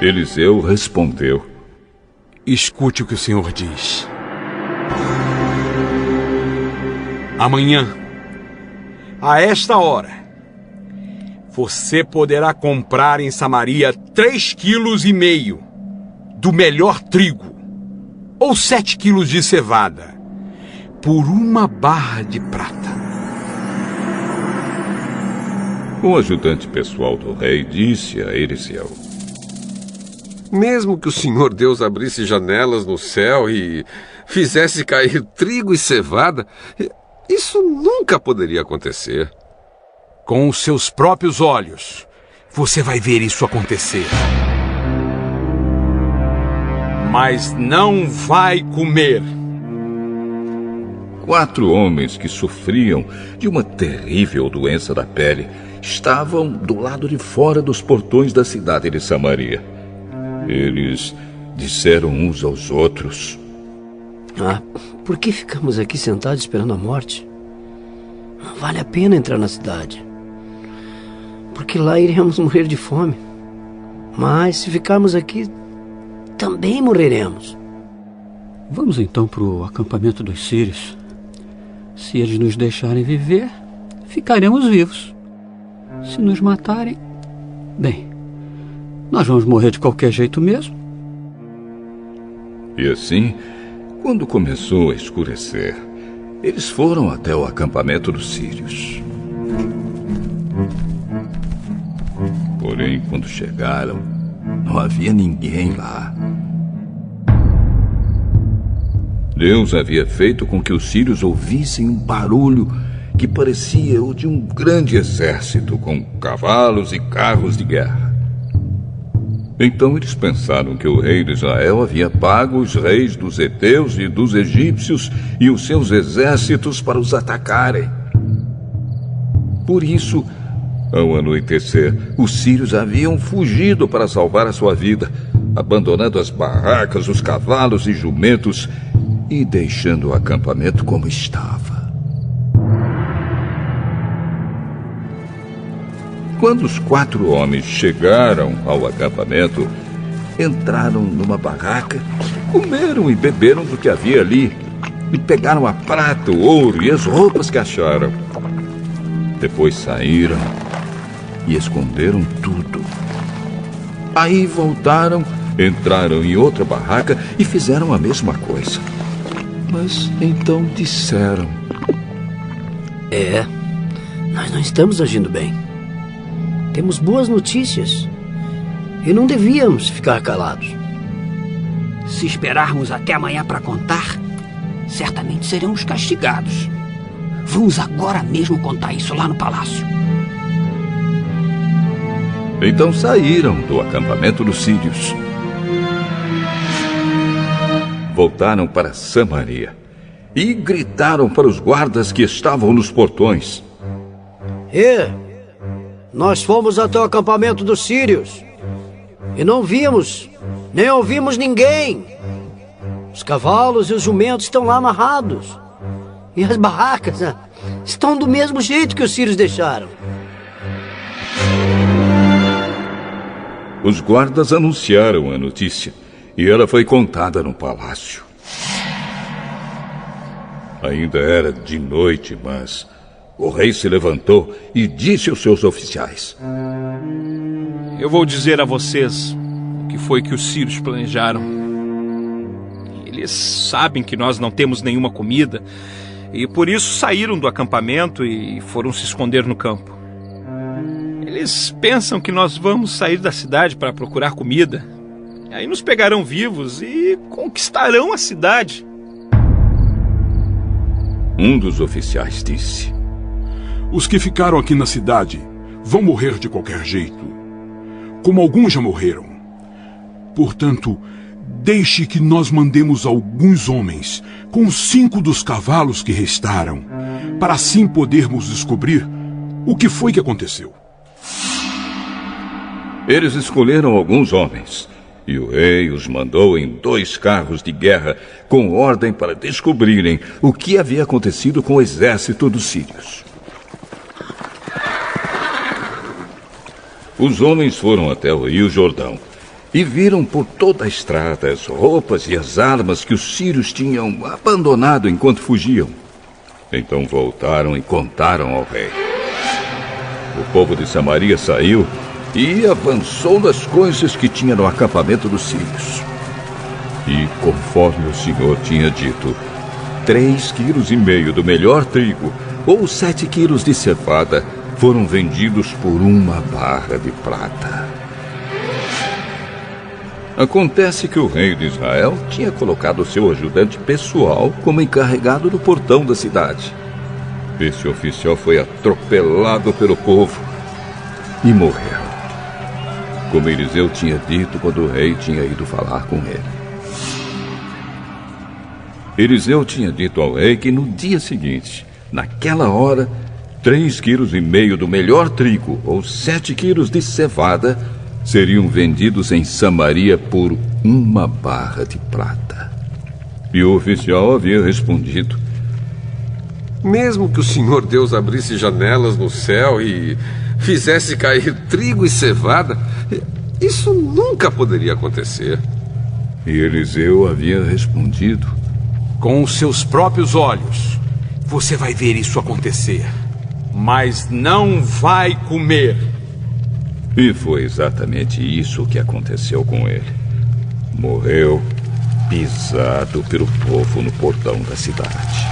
Eliseu respondeu: escute o que o Senhor diz. Amanhã, a esta hora, você poderá comprar em Samaria 3,5 quilos do melhor trigo, ou 7 quilos de cevada, por 1 barra de prata. O ajudante pessoal do rei disse a Eliseu: mesmo que o Senhor Deus abrisse janelas no céu e fizesse cair trigo e cevada, isso nunca poderia acontecer. Com os seus próprios olhos, você vai ver isso acontecer. Mas não vai comer. 4 homens que sofriam de uma terrível doença da pele estavam do lado de fora dos portões da cidade de Samaria. Eles disseram uns aos outros: por que ficamos aqui sentados esperando a morte? Não vale a pena entrar na cidade, porque lá iremos morrer de fome. Mas se ficarmos aqui, também morreremos. Vamos então para o acampamento dos sírios. Se eles nos deixarem viver, ficaremos vivos. Se nos matarem, bem, nós vamos morrer de qualquer jeito mesmo. E assim, quando começou a escurecer, eles foram até o acampamento dos sírios. Porém, quando chegaram, não havia ninguém lá. Deus havia feito com que os sírios ouvissem um barulho que parecia o de um grande exército com cavalos e carros de guerra. Então eles pensaram que o rei de Israel havia pago os reis dos heteus e dos egípcios e os seus exércitos para os atacarem. Por isso, ao anoitecer, os sírios haviam fugido para salvar a sua vida, abandonando as barracas, os cavalos e jumentos e deixando o acampamento como estava. Quando os 4 homens chegaram ao acampamento, entraram numa barraca, comeram e beberam do que havia ali, e pegaram a prata, o ouro e as roupas que acharam. Depois saíram e esconderam tudo. Aí voltaram, entraram em outra barraca e fizeram a mesma coisa. Mas então disseram: nós não estamos agindo bem. Temos boas notícias e não devíamos ficar calados. Se esperarmos até amanhã para contar, certamente seremos castigados. Vamos agora mesmo contar isso lá no palácio. Então saíram do acampamento dos sírios. Voltaram para Samaria e gritaram para os guardas que estavam nos portões: nós fomos até o acampamento dos sírios e não vimos, nem ouvimos ninguém. Os cavalos e os jumentos estão lá amarrados. E as barracas estão do mesmo jeito que os sírios deixaram. Os guardas anunciaram a notícia e ela foi contada no palácio. Ainda era de noite, mas o rei se levantou e disse aos seus oficiais: eu vou dizer a vocês o que foi que os sírios planejaram. Eles sabem que nós não temos nenhuma comida e por isso saíram do acampamento e foram se esconder no campo. Eles pensam que nós vamos sair da cidade para procurar comida. Aí nos pegarão vivos e conquistarão a cidade. Um dos oficiais disse: os que ficaram aqui na cidade vão morrer de qualquer jeito, como alguns já morreram. Portanto, deixe que nós mandemos alguns homens com 5 dos cavalos que restaram, para assim podermos descobrir o que foi que aconteceu. Eles escolheram alguns homens, e o rei os mandou em 2 carros de guerra, com ordem para descobrirem o que havia acontecido com o exército dos sírios. Os homens foram até o Rio Jordão e viram por toda a estrada as roupas e as armas que os sírios tinham abandonado enquanto fugiam. Então voltaram e contaram ao rei. O povo de Samaria saiu e avançou nas coisas que tinha no acampamento dos sírios. E, conforme o Senhor tinha dito, 3,5 quilos do melhor trigo, ou 7 quilos de cevada, foram vendidos por 1 barra de prata. Acontece que o rei de Israel tinha colocado seu ajudante pessoal como encarregado do portão da cidade. Esse oficial foi atropelado pelo povo e morreu, como Eliseu tinha dito quando o rei tinha ido falar com ele. Eliseu tinha dito ao rei que no dia seguinte, naquela hora, 3,5 quilos do melhor trigo, ou 7 quilos de cevada, seriam vendidos em Samaria por 1 barra de prata. E o oficial havia respondido: mesmo que o Senhor Deus abrisse janelas no céu e fizesse cair trigo e cevada, isso nunca poderia acontecer. E Eliseu havia respondido: com os seus próprios olhos, você vai ver isso acontecer, mas não vai comer. E foi exatamente isso que aconteceu com ele. Morreu pisado pelo povo no portão da cidade.